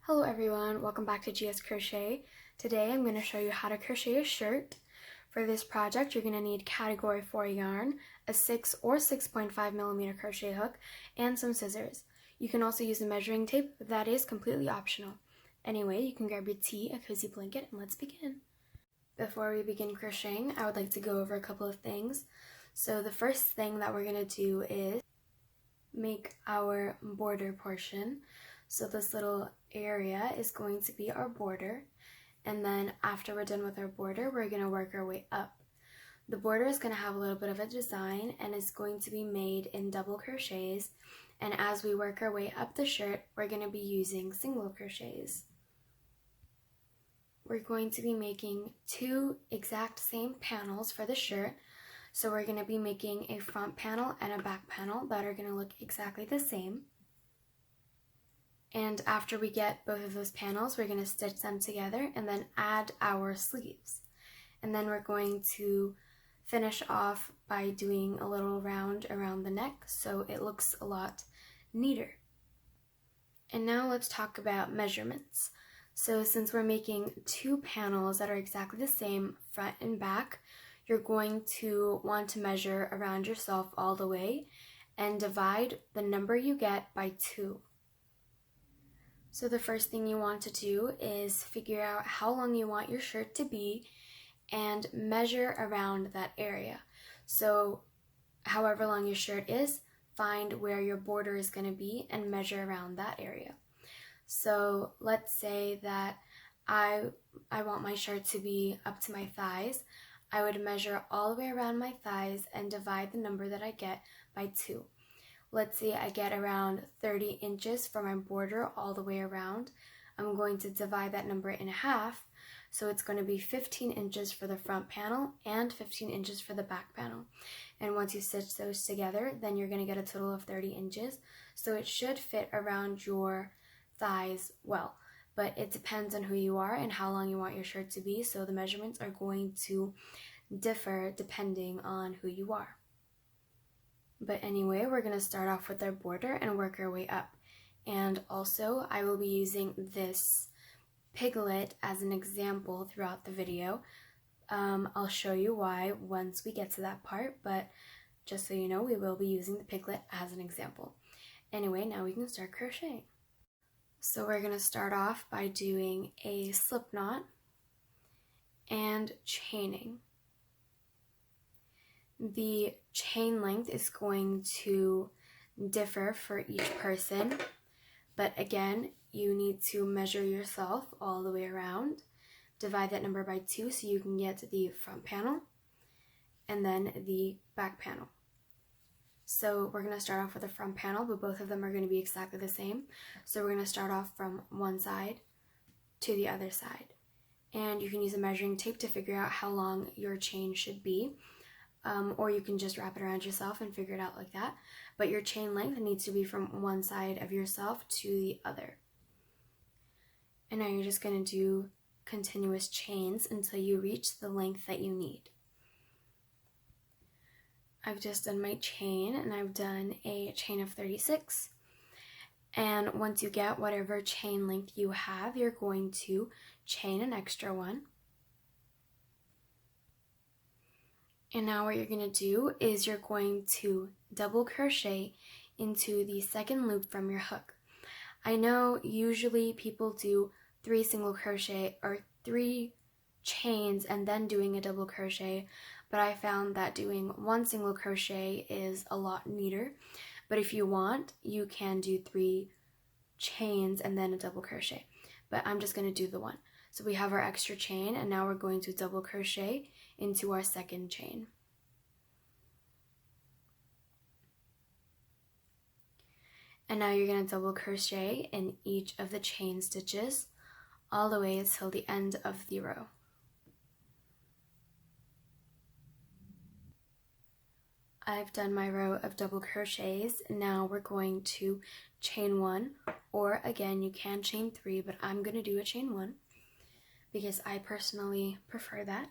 Hello everyone, welcome back to GS Crochet. Today I'm going to show you how to crochet a shirt. For this project you're going to need category 4 yarn, a 6 or 6.5 millimeter crochet hook, and some scissors. You can also use a measuring tape, but that is completely optional. Anyway, you can grab your tea, a cozy blanket, and let's begin. Before we begin crocheting, I would like to go over a couple of things. So the first thing that we're going to do is make our border portion. So this little area is going to be our border, and then after we're done with our border, we're going to work our way up. The border is going to have a little bit of a design and it's going to be made in double crochets, and as we work our way up the shirt, we're going to be using single crochets. We're going to be making two exact same panels for the shirt, so we're going to be making a front panel and a back panel that are going to look exactly the same. And after we get both of those panels, we're going to stitch them together and then add our sleeves. And then we're going to finish off by doing a little round around the neck so it looks a lot neater. And now let's talk about measurements. So since we're making two panels that are exactly the same front and back, you're going to want to measure around yourself all the way and divide the number you get by 2. So the first thing you want to do is figure out how long you want your shirt to be and measure around that area. So however long your shirt is, find where your border is going to be and measure around that area. So let's say that I want my shirt to be up to my thighs. I would measure all the way around my thighs and divide the number that I get by 2. Let's say I get around 30 inches for my border all the way around. I'm going to divide that number in half, so it's going to be 15 inches for the front panel and 15 inches for the back panel. And once you stitch those together, then you're going to get a total of 30 inches. So it should fit around your thighs well, but it depends on who you are and how long you want your shirt to be, so the measurements are going to differ depending on who you are. But anyway, we're going to start off with our border and work our way up. And also, I will be using this piglet as an example throughout the video. I'll show you why once we get to that part, but just so you know, we will be using the piglet as an example. Anyway, now we can start crocheting. So we're going to start off by doing a slip knot and chaining. The chain length is going to differ for each person, but again, you need to measure yourself all the way around. Divide that number by 2 so you can get the front panel and then the back panel. So we're going to start off with the front panel, but both of them are going to be exactly the same. So we're going to start off from one side to the other side. And you can use a measuring tape to figure out how long your chain should be. Or you can just wrap it around yourself and figure it out like that. But your chain length needs to be from one side of yourself to the other. And now you're just going to do continuous chains until you reach the length that you need. I've just done my chain, and I've done a chain of 36. And once you get whatever chain length you have, you're going to chain an extra one. And now what you're going to do is you're going to double crochet into the second loop from your hook. I know usually people do 3 single crochet or 3 chains and then doing a double crochet, but I found that doing 1 single crochet is a lot neater. But if you want, you can do 3 chains and then a double crochet, but I'm just going to do the 1. So we have our extra chain, and now we're going to double crochet into our second chain. And now you're going to double crochet in each of the chain stitches all the way until the end of the row. I've done my row of double crochets. Now we're going to chain 1, or again you can chain 3, but I'm going to do a chain 1 because I personally prefer that.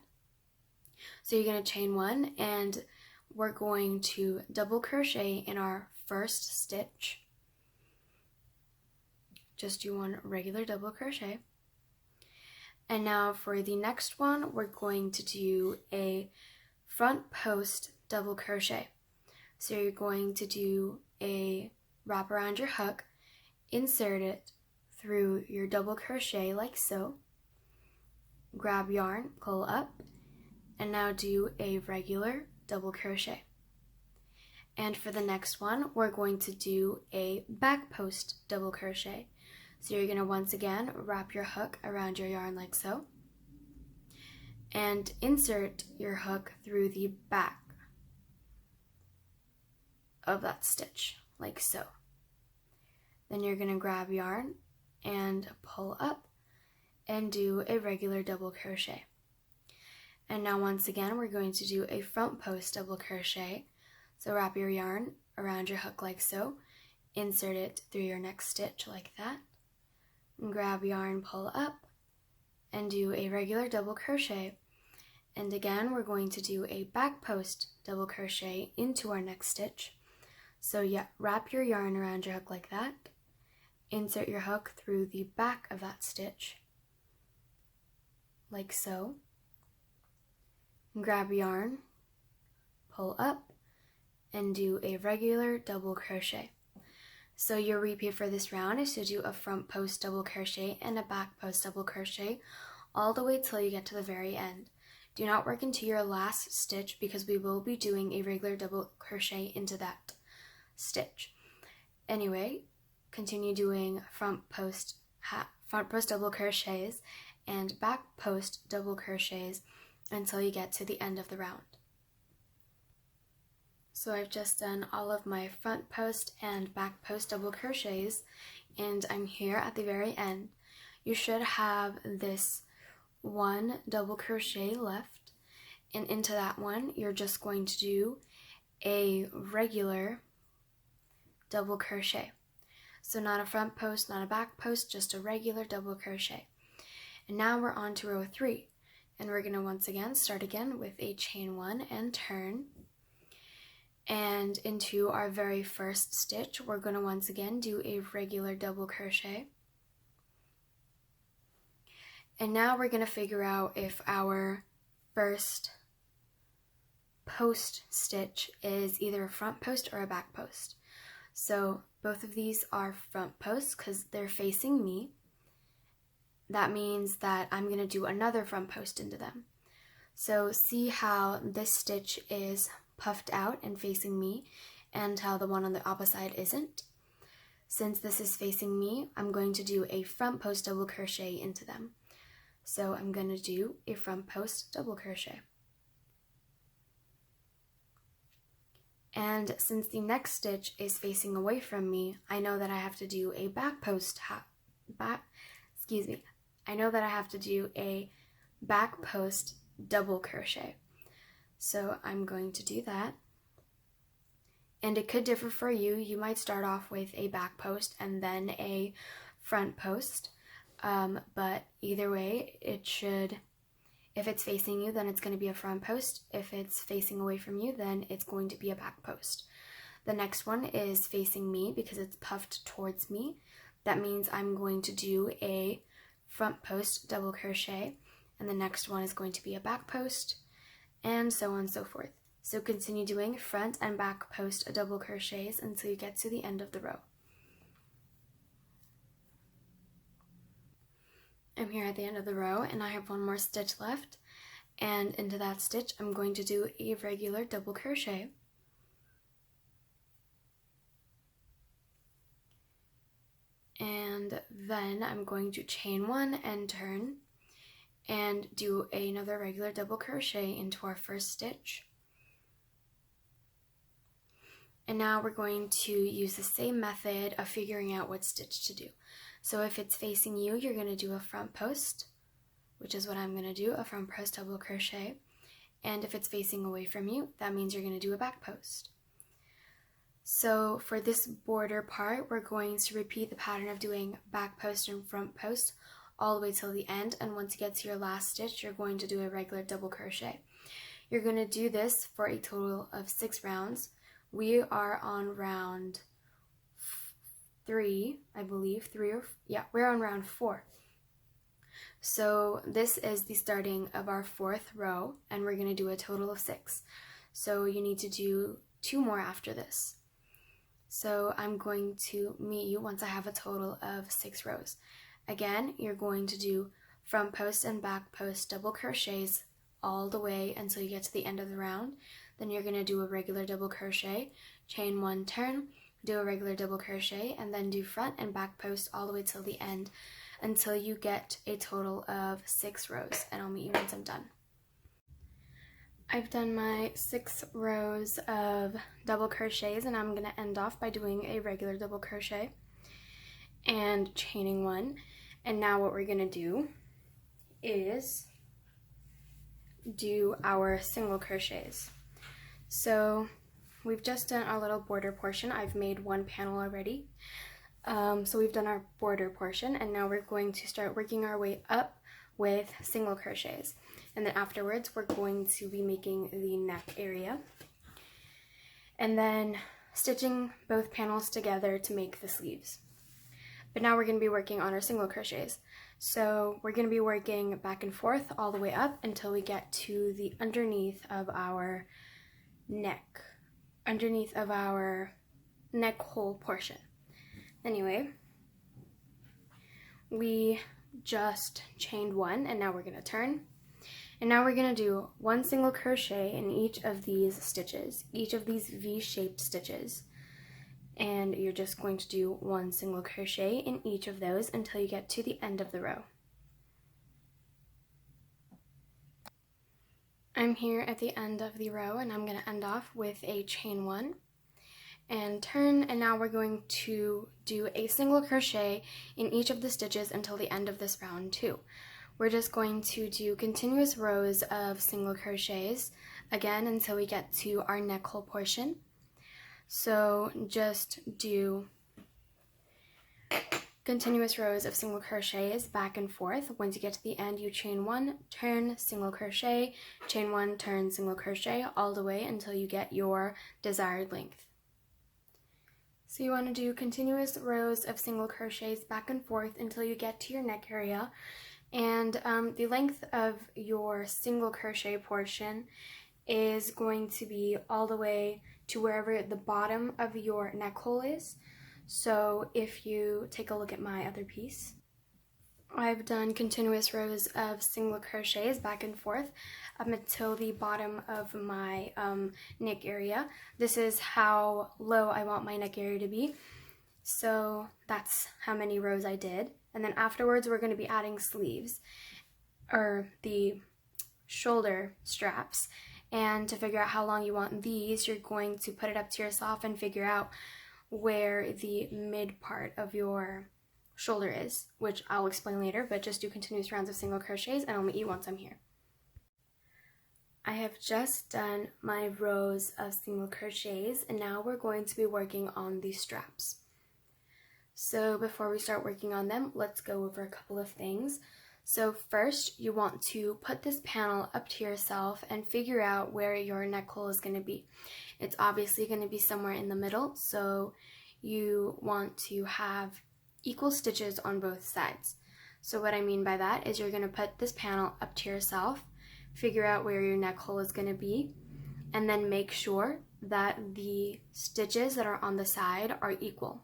So you're going to chain 1, and we're going to double crochet in our first stitch, just do one regular double crochet. And now for the next one, we're going to do a front post double crochet. So you're going to do a wrap around your hook, insert it through your double crochet like so, grab yarn, pull up, and now do a regular double crochet. And for the next one, we're going to do a back post double crochet. So you're going to once again wrap your hook around your yarn like so, and insert your hook through the back of that stitch like so. Then you're going to grab yarn and pull up and do a regular double crochet. And now once again we're going to do a front post double crochet. So wrap your yarn around your hook like so, insert it through your next stitch like that, and grab yarn, pull up, and do a regular double crochet. And again we're going to do a back post double crochet into our next stitch. So yeah, wrap your yarn around your hook like that, insert your hook through the back of that stitch like so, and grab yarn, pull up, and do a regular double crochet. So your repeat for this round is to do a front post double crochet and a back post double crochet all the way till you get to the very end. Do not work into your last stitch because we will be doing a regular double crochet into that stitch. Anyway, continue doing front post double crochets and back post double crochets until you get to the end of the round. So I've just done all of my front post and back post double crochets, and I'm here at the very end. You should have this one double crochet left, and into that one you're just going to do a regular double crochet. So not a front post, not a back post, just a regular double crochet. And now we're on to row 3, and we're going to once again start again with a chain 1 and turn. And into our very first stitch, we're going to once again do a regular double crochet. And now we're going to figure out if our first post stitch is either a front post or a back post. So both of these are front posts because they're facing me. That means that I'm going to do another front post into them. So see how this stitch is puffed out and facing me, and how the one on the opposite side isn't. Since this is facing me, I'm going to do a front post double crochet into them. So I'm going to do a front post double crochet. And since the next stitch is facing away from me, I know that I have to do a back post double crochet. So I'm going to do that. And it could differ for you. You might start off with a back post and then a front post. But either way, it should, if it's facing you, then it's going to be a front post. If it's facing away from you, then it's going to be a back post. The next one is facing me because it's puffed towards me. That means I'm going to do a front post double crochet, and the next one is going to be a back post, and so on and so forth. So continue doing front and back post double crochets until you get to the end of the row. I'm here at the end of the row, and I have one more stitch left, and into that stitch I'm going to do a regular double crochet. And then I'm going to chain 1 and turn and do another regular double crochet into our first stitch. And now we're going to use the same method of figuring out what stitch to do. So if it's facing you, you're going to do a front post, which is what I'm going to do, a front post double crochet. And if it's facing away from you, that means you're going to do a back post. So for this border part, we're going to repeat the pattern of doing back post and front post all the way till the end, and once you get to your last stitch, you're going to do a regular double crochet. You're going to do this for a total of 6 rounds. We are on round 3, I believe, we're on round 4. So this is the starting of our 4th row, and we're going to do a total of 6. So you need to do 2 more after this. So I'm going to meet you once I have a total of 6 rows. Again, you're going to do front post and back post double crochets all the way until you get to the end of the round. Then you're going to do a regular double crochet, chain 1, turn, do a regular double crochet, and then do front and back post all the way till the end until you get a total of 6 rows, and I'll meet you once I'm done. I've done my 6 rows of double crochets, and I'm going to end off by doing a regular double crochet and chaining 1. And now what we're going to do is do our single crochets. So we've just done our little border portion. I've made 1 panel already. So we've done our border portion, and now we're going to start working our way up with single crochets. And then afterwards, we're going to be making the neck area, and then stitching both panels together to make the sleeves. But now we're going to be working on our single crochets. So we're going to be working back and forth all the way up until we get to the underneath of our neck, underneath of our neck hole portion. Anyway, we just chained 1, and now we're going to turn. And now we're going to do 1 single crochet in each of these stitches, each of these V-shaped stitches. And you're just going to do 1 single crochet in each of those until you get to the end of the row. I'm here at the end of the row, and I'm going to end off with a chain 1 and turn, and now we're going to do a single crochet in each of the stitches until the end of this round too. We're just going to do continuous rows of single crochets again until we get to our neck hole portion. So just do continuous rows of single crochets back and forth. Once you get to the end, you chain 1, turn, single crochet, chain 1, turn, single crochet, all the way until you get your desired length. So you want to do continuous rows of single crochets back and forth until you get to your neck area. And the length of your single crochet portion is going to be all the way to wherever the bottom of your neck hole is. So if you take a look at my other piece, I've done continuous rows of single crochets back and forth up until the bottom of my neck area. This is how low I want my neck area to be. So that's how many rows I did. And then afterwards we're going to be adding sleeves, or the shoulder straps. And to figure out how long you want these, you're going to put it up to yourself and figure out where the mid part of your shoulder is, which I'll explain later, but just do continuous rounds of single crochets and I'll meet you once I'm here. I have just done my rows of single crochets, and now we're going to be working on these straps. So before we start working on them, let's go over a couple of things. So first, you want to put this panel up to yourself and figure out where your neck hole is going to be. It's obviously going to be somewhere in the middle, so you want to have equal stitches on both sides. So what I mean by that is you're going to put this panel up to yourself, figure out where your neck hole is going to be, and then make sure that the stitches that are on the side are equal.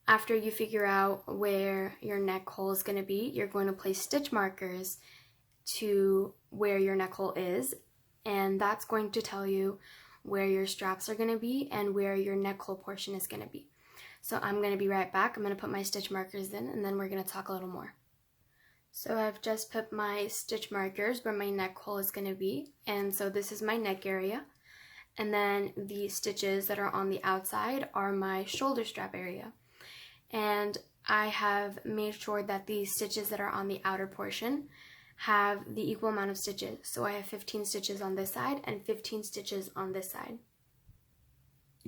After you figure out where your neck hole is going to be, you're going to place stitch markers to where your neck hole is, and that's going to tell you where your straps are going to be and where your neck hole portion is going to be. So I'm going to be right back. I'm going to put my stitch markers in, and then we're going to talk a little more. So I've just put my stitch markers where my neck hole is going to be, and so this is my neck area, and then the stitches that are on the outside are my shoulder strap area. And I have made sure that the stitches that are on the outer portion have the equal amount of stitches. So I have 15 stitches on this side and 15 stitches on this side.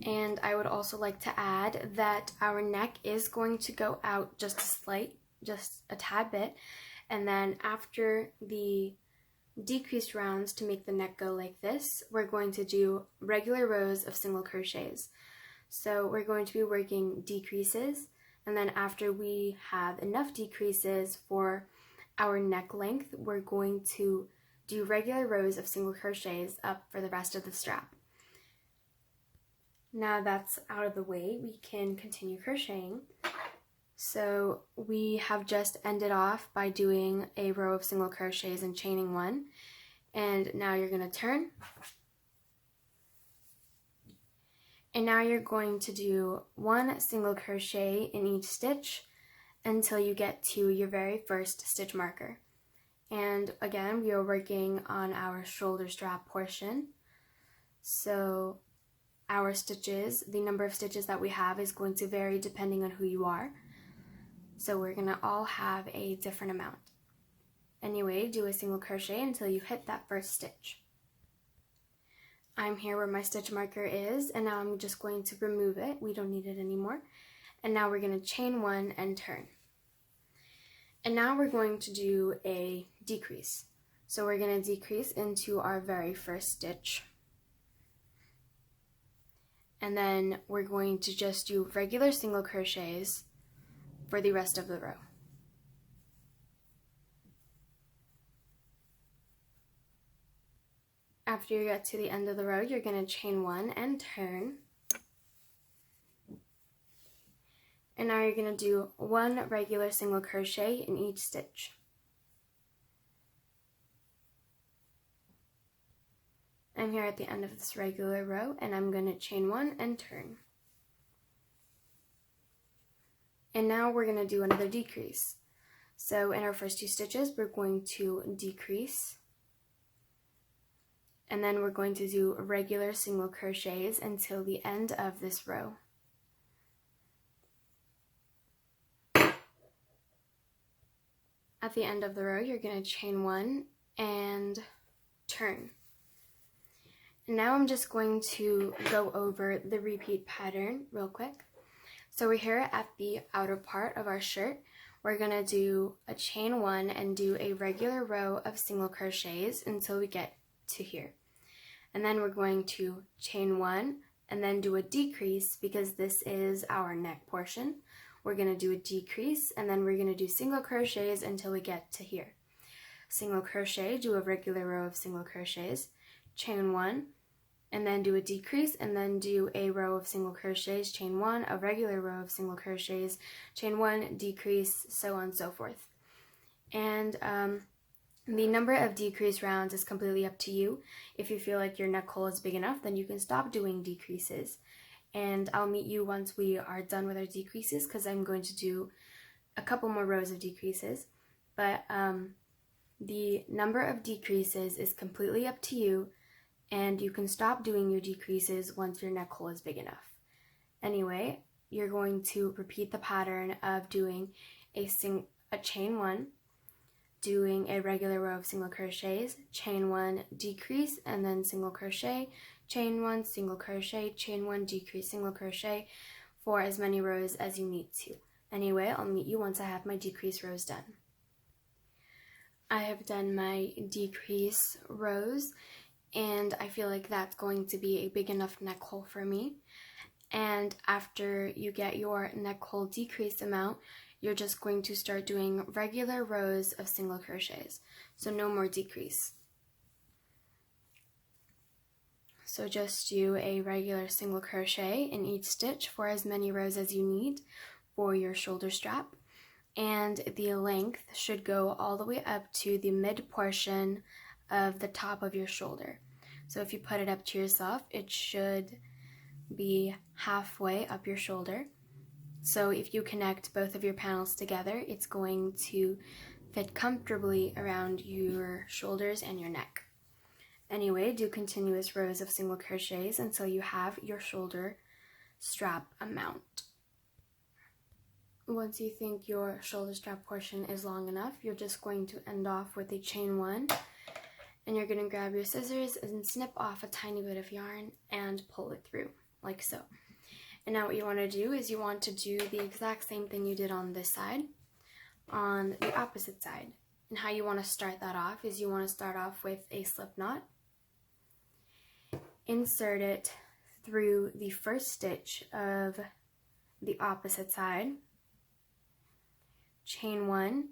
And I would also like to add that our neck is going to go out just a tad bit. And then after the decreased rounds to make the neck go like this, we're going to do regular rows of single crochets. So we're going to be working decreases, and then after we have enough decreases for our neck length, we're going to do regular rows of single crochets up for the rest of the strap. Now that's out of the way, we can continue crocheting. So we have just ended off by doing a row of single crochets and chaining one, and now you're going to turn. And now you're going to do one single crochet in each stitch until you get to your very first stitch marker. And again, we are working on our shoulder strap portion. So our stitches, the number of stitches that we have is going to vary depending on who you are. So we're going to all have a different amount. Anyway, do a single crochet until you hit that first stitch. I'm here where my stitch marker is, and now I'm just going to remove it. We don't need it anymore. And now we're going to chain one and turn. And now we're going to do a decrease. So we're going to decrease into our very first stitch. And then we're going to just do regular single crochets for the rest of the row. After you get to the end of the row, you're going to chain one and turn. And now you're going to do one regular single crochet in each stitch. I'm here at the end of this regular row, and I'm going to chain one and turn. And now we're going to do another decrease. So in our first two stitches, we're going to decrease. And then we're going to do regular single crochets until the end of this row. At the end of the row, you're going to chain one and turn. And now I'm just going to go over the repeat pattern real quick. So we're here at the outer part of our shirt. We're going to do a chain one and do a regular row of single crochets until we get to here. And then we're going to chain one and then do a decrease because this is our neck portion. We're going to do a decrease and then we're going to do single crochets until we get to here. Single crochet, do a regular row of single crochets, chain one, and then do a decrease and then do a row of single crochets, chain one, a regular row of single crochets, chain one, decrease, so on and so forth. And the number of decrease rounds is completely up to you. If you feel like your neck hole is big enough, then you can stop doing decreases. And I'll meet you once we are done with our decreases because I'm going to do a couple more rows of decreases. But the number of decreases is completely up to you, and you can stop doing your decreases once your neck hole is big enough. Anyway, you're going to repeat the pattern of doing a chain one, doing a regular row of single crochets, chain one, decrease, and then single crochet, chain one, single crochet, chain one, decrease, single crochet for as many rows as you need to. Anyway, I'll meet you once I have my decrease rows done. I have done my decrease rows, and I feel like that's going to be a big enough neck hole for me. And after you get your neck hole decrease amount, you're just going to start doing regular rows of single crochets. So no more decrease. So just do a regular single crochet in each stitch for as many rows as you need for your shoulder strap. And the length should go all the way up to the mid portion of the top of your shoulder. So if you put it up to yourself, it should be halfway up your shoulder. So if you connect both of your panels together, it's going to fit comfortably around your shoulders and your neck. Anyway, do continuous rows of single crochets until you have your shoulder strap amount. Once you think your shoulder strap portion is long enough, you're just going to end off with a chain one, and you're going to grab your scissors and snip off a tiny bit of yarn and pull it through, like so. And now what you want to do is you want to do the exact same thing you did on this side, on the opposite side. And how you want to start that off is you want to start off with a slip knot, insert it through the first stitch of the opposite side, chain 1,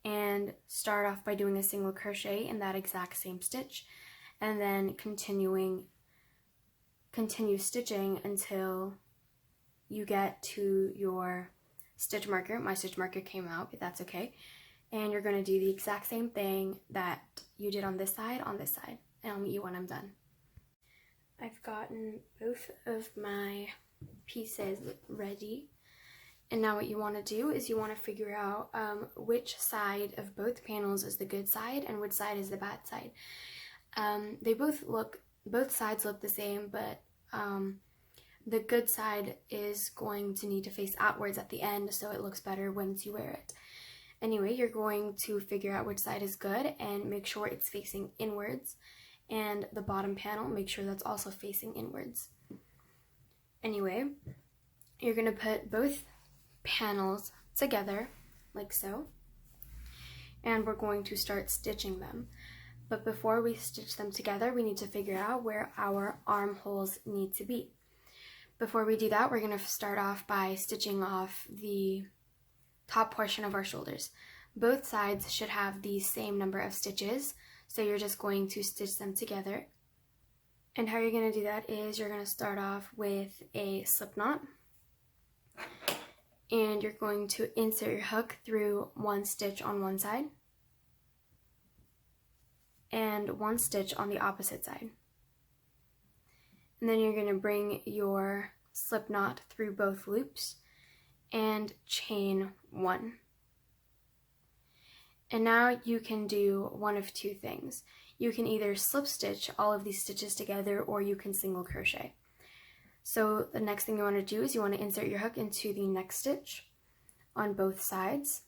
and start off by doing a single crochet in that exact same stitch, and then continue stitching until you get to your stitch marker. My stitch marker came out, but that's okay. And you're going to do the exact same thing that you did on this side, and I'll meet you when I'm done. I've gotten both of my pieces ready, and now what you want to do is you want to figure out which side of both panels is the good side and which side is the bad side. Both sides look the same, but the good side is going to need to face outwards at the end, so it looks better once you wear it. Anyway, you're going to figure out which side is good and make sure it's facing inwards, and the bottom panel, make sure that's also facing inwards. Anyway, you're going to put both panels together like so, and we're going to start stitching them. But before we stitch them together, we need to figure out where our armholes need to be. Before we do that, we're going to start off by stitching off the top portion of our shoulders. Both sides should have the same number of stitches, so you're just going to stitch them together. And how you're going to do that is you're going to start off with a slip knot, and you're going to insert your hook through one stitch on one side and one stitch on the opposite side. And then you're going to bring your slip knot through both loops and chain 1. And now you can do one of two things. You can either slip stitch all of these stitches together, or you can single crochet. So the next thing you want to do is you want to insert your hook into the next stitch on both sides,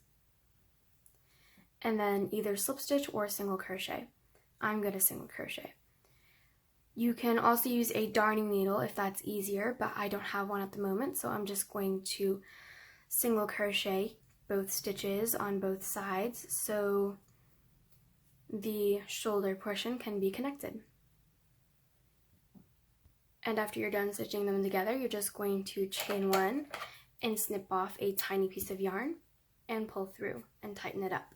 and then either slip stitch or single crochet. I'm going to single crochet. You can also use a darning needle if that's easier, but I don't have one at the moment, so I'm just going to single crochet both stitches on both sides so the shoulder portion can be connected. And after you're done stitching them together, you're just going to chain 1 and snip off a tiny piece of yarn and pull through and tighten it up.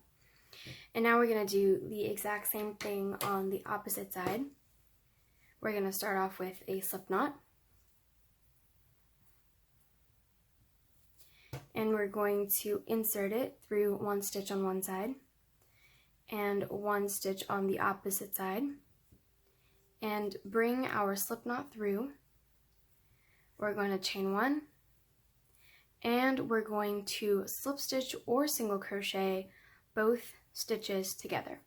And now we're going to do the exact same thing on the opposite side. We're going to start off with a slip knot, and we're going to insert it through one stitch on one side and one stitch on the opposite side, and bring our slip knot through. We're going to chain 1, and we're going to slip stitch or single crochet both stitches together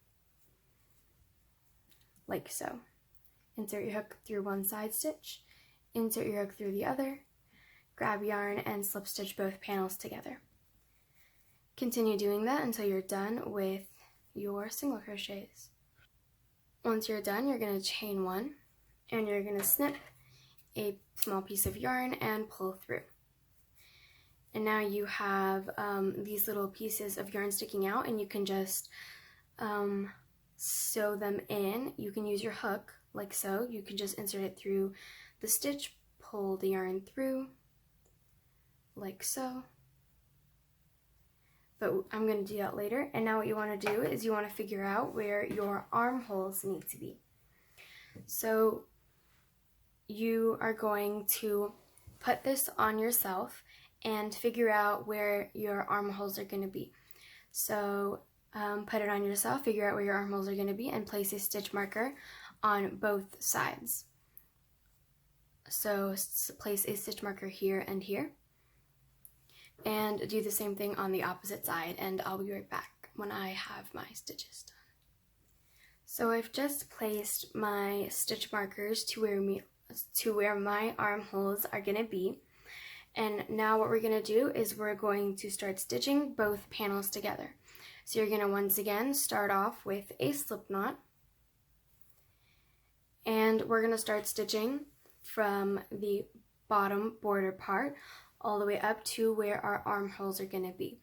like so. Insert your hook through one side stitch, insert your hook through the other, grab yarn and slip stitch both panels together. Continue doing that until you're done with your single crochets. Once you're done, you're going to chain 1 and you're going to snip a small piece of yarn and pull through. And now you have these little pieces of yarn sticking out, and you can just sew them in. You can use your hook like so. You can just insert it through the stitch, pull the yarn through like so. But I'm going to do that later. And now what you want to do is you want to figure out where your armholes need to be. So you are going to put this on yourself and figure out where your armholes are going to be. So put it on yourself, figure out where your armholes are going to be, and place a stitch marker on both sides. So place a stitch marker here and here, and do the same thing on the opposite side, and I'll be right back when I have my stitches done. So I've just placed my stitch markers to where my armholes are going to be, and now what we're going to do is we're going to start stitching both panels together. So you're going to once again start off with a slip knot, and we're going to start stitching from the bottom border part all the way up to where our armholes are going to be.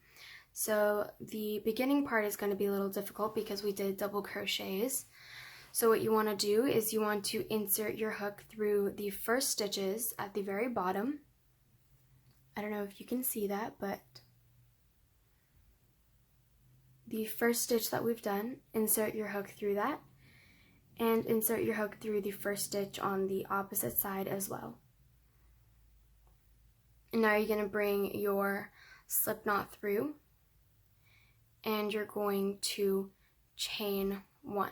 So the beginning part is going to be a little difficult because we did double crochets. So what you want to do is you want to insert your hook through the first stitches at the very bottom. I don't know if you can see that, but the first stitch that we've done, insert your hook through that, and insert your hook through the first stitch on the opposite side as well. And now you're going to bring your slip knot through, and you're going to chain 1.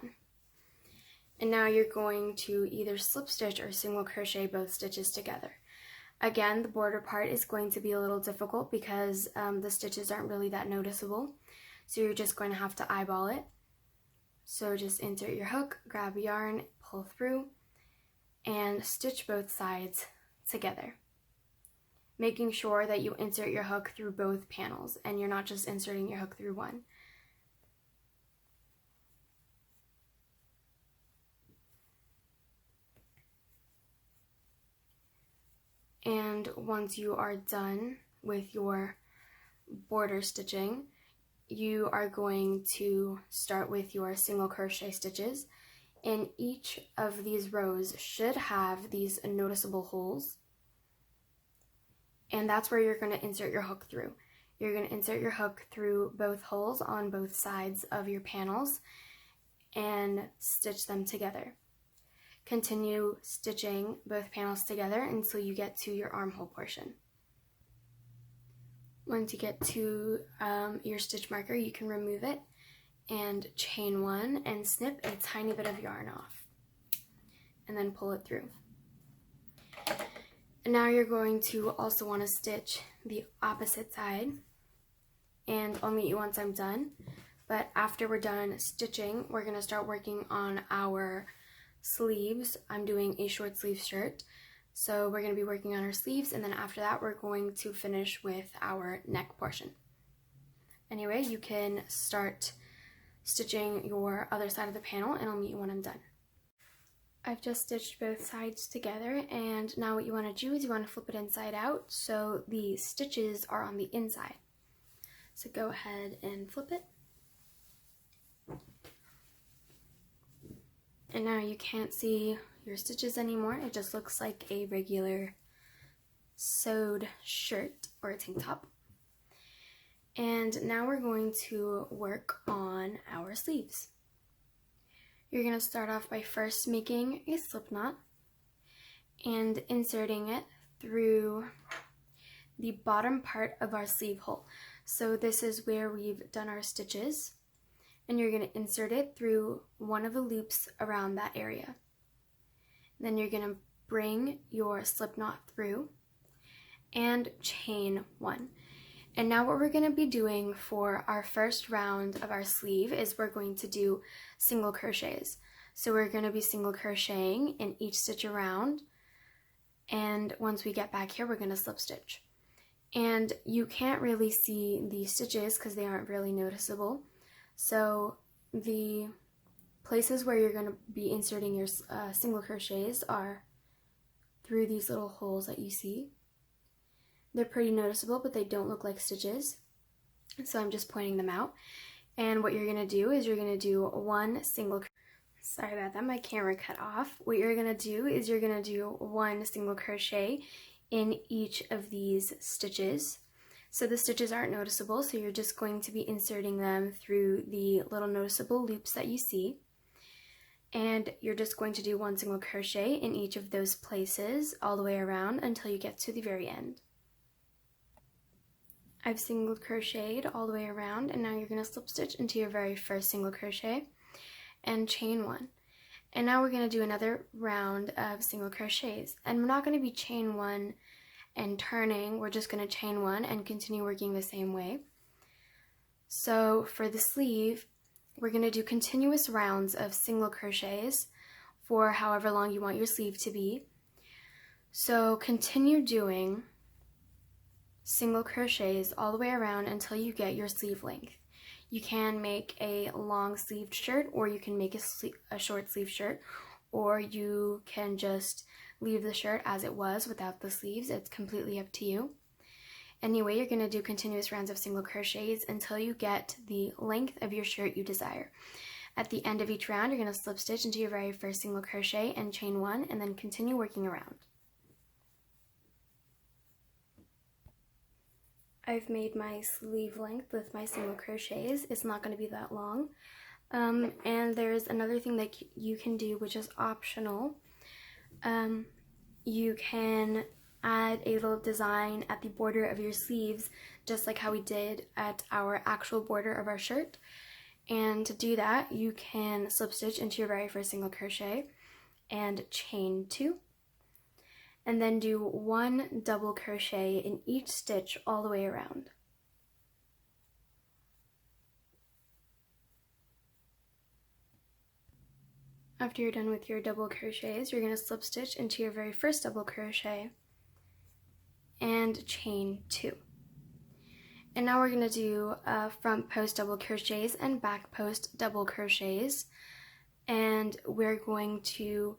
And now you're going to either slip stitch or single crochet both stitches together. Again, the border part is going to be a little difficult because the stitches aren't really that noticeable, so you're just going to have to eyeball it. So just insert your hook, grab yarn, pull through, and stitch both sides together, making sure that you insert your hook through both panels and you're not just inserting your hook through one. And once you are done with your border stitching, you are going to start with your single crochet stitches, and each of these rows should have these noticeable holes, and that's where you're going to insert your hook through. You're going to insert your hook through both holes on both sides of your panels and stitch them together. Continue stitching both panels together until you get to your armhole portion. Once you get to your stitch marker, you can remove it and chain 1 and snip a tiny bit of yarn off, and then pull it through. And now you're going to also want to stitch the opposite side, and I'll meet you once I'm done. But after we're done stitching, we're going to start working on our sleeves. I'm doing a short sleeve shirt, so we're going to be working on our sleeves, and then after that we're going to finish with our neck portion. Anyway, you can start stitching your other side of the panel, and I'll meet you when I'm done. I've just stitched both sides together, and now what you want to do is you want to flip it inside out so the stitches are on the inside. So go ahead and flip it. And now you can't see your stitches anymore. It just looks like a regular sewed shirt or a tank top. And now we're going to work on our sleeves. You're going to start off by first making a slip knot and inserting it through the bottom part of our sleeve hole. So this is where we've done our stitches, and you're going to insert it through one of the loops around that area. Then you're going to bring your slip knot through and chain 1. And now what we're going to be doing for our first round of our sleeve is we're going to do single crochets. So we're going to be single crocheting in each stitch around, and once we get back here we're going to slip stitch. And you can't really see the stitches because they aren't really noticeable. So the places where you're going to be inserting your single crochets are through these little holes that you see. They're pretty noticeable, but they don't look like stitches, so I'm just pointing them out. And what you're going to do is you're going to do one single, sorry about that, my camera cut off. What you're going to do is you're going to do one single crochet in each of these stitches. So the stitches aren't noticeable, so you're just going to be inserting them through the little noticeable loops that you see. And you're just going to do one single crochet in each of those places all the way around until you get to the very end. I've single crocheted all the way around, and now you're going to slip stitch into your very first single crochet and chain 1. And now we're going to do another round of single crochets, and we're not going to be chain 1 and turning, we're just going to chain 1 and continue working the same way. So for the sleeve, we're going to do continuous rounds of single crochets for however long you want your sleeve to be. So continue doing single crochets all the way around until you get your sleeve length. You can make a long sleeved shirt, or you can make a short sleeve shirt, or you can just leave the shirt as it was without the sleeves. It's completely up to you. Anyway, you're going to do continuous rounds of single crochets until you get the length of your shirt you desire. At the end of each round, you're going to slip stitch into your very first single crochet and chain 1, and then continue working around. I've made my sleeve length with my single crochets. It's not going to be that long. And there's another thing that you can do, which is optional. You can add a little design at the border of your sleeves, just like how we did at our actual border of our shirt. And to do that, you can slip stitch into your very first single crochet and chain 2. And then do 1 double crochet in each stitch all the way around. After you're done with your double crochets, you're going to slip stitch into your very first double crochet and chain 2. And now we're going to do front post double crochets and back post double crochets, and we're going to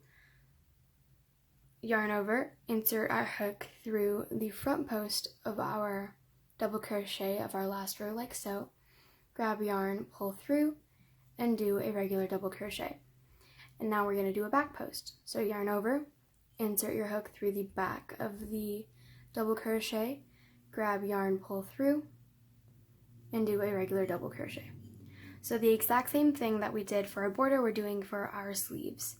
yarn over, insert our hook through the front post of our double crochet of our last row like so, grab yarn, pull through, and do a regular double crochet. And now we're going to do a back post. So yarn over, insert your hook through the back of the double crochet, grab yarn, pull through, and do a regular double crochet. So the exact same thing that we did for our border, we're doing for our sleeves.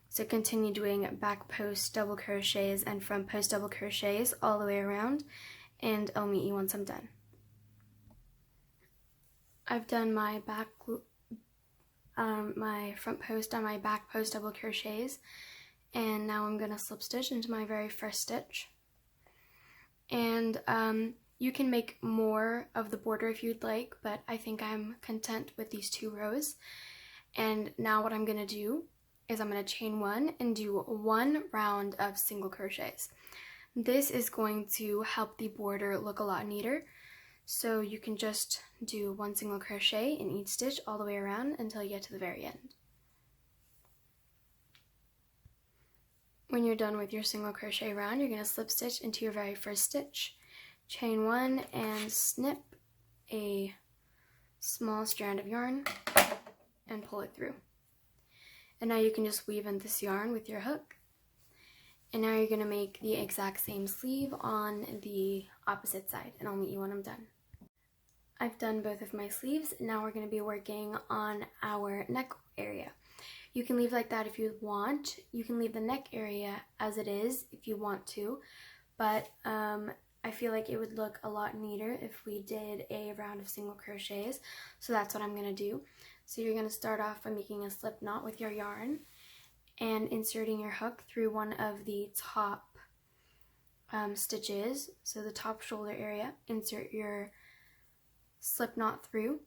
So continue doing back post double crochets and front post double crochets all the way around, and I'll meet you once I'm done. I've done my my front post and my back post double crochets, and now I'm going to slip stitch into my very first stitch. And you can make more of the border if you'd like, but I think I'm content with these 2 rows. And now what I'm going to do is I'm going to chain 1 and do 1 round of single crochets. This is going to help the border look a lot neater. So you can just do 1 single crochet in each stitch all the way around until you get to the very end. When you're done with your single crochet round, you're going to slip stitch into your very first stitch, chain 1, and snip a small strand of yarn and pull it through. And now you can just weave in this yarn with your hook. And now you're going to make the exact same sleeve on the opposite side, and I'll meet you when I'm done. I've done both of my sleeves, and now we're going to be working on our neck area. You can leave like that if you want. You can leave the neck area as it is if you want to, but I feel like it would look a lot neater if we did a round of single crochets, so that's what I'm going to do. So you're going to start off by making a slip knot with your yarn and inserting your hook through one of the top stitches, so the top shoulder area. Insert your slip knot through,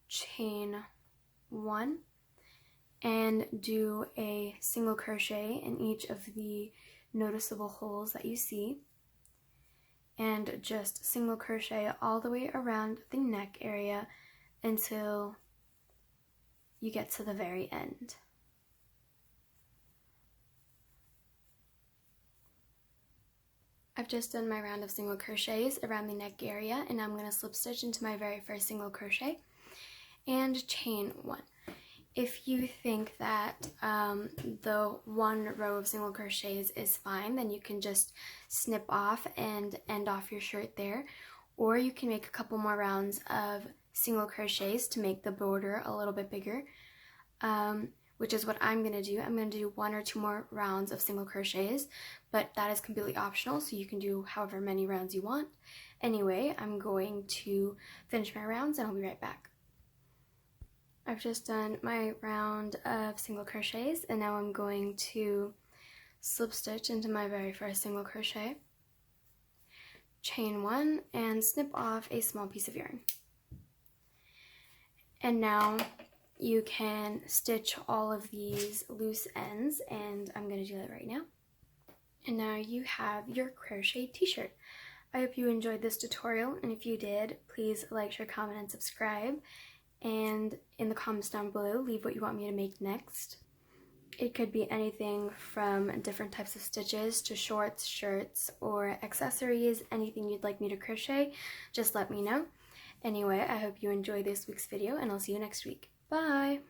chain 1, and do a single crochet in each of the noticeable holes that you see, and just single crochet all the way around the neck area until you get to the very end. I've just done my round of single crochets around the neck area, and I'm going to slip stitch into my very first single crochet and chain 1. If you think that the 1 row of single crochets is fine, then you can just snip off and end off your shirt there, or you can make a couple more rounds of single crochets to make the border a little bit bigger, which is what I'm going to do. I'm going to do 1 or 2 more rounds of single crochets, but that is completely optional, so you can do however many rounds you want. Anyway, I'm going to finish my rounds and I'll be right back. I've just done my round of single crochets, and now I'm going to slip stitch into my very first single crochet, chain 1, and snip off a small piece of yarn. And now you can stitch all of these loose ends, and I'm going to do that right now. And now you have your crochet t-shirt. I hope you enjoyed this tutorial, and if you did, please like, share, comment, and subscribe. And in the comments down below, leave what you want me to make next. It could be anything from different types of stitches to shorts, shirts, or accessories. Anything you'd like me to crochet, just let me know. Anyway, I hope you enjoyed this week's video, and I'll see you next week. Bye!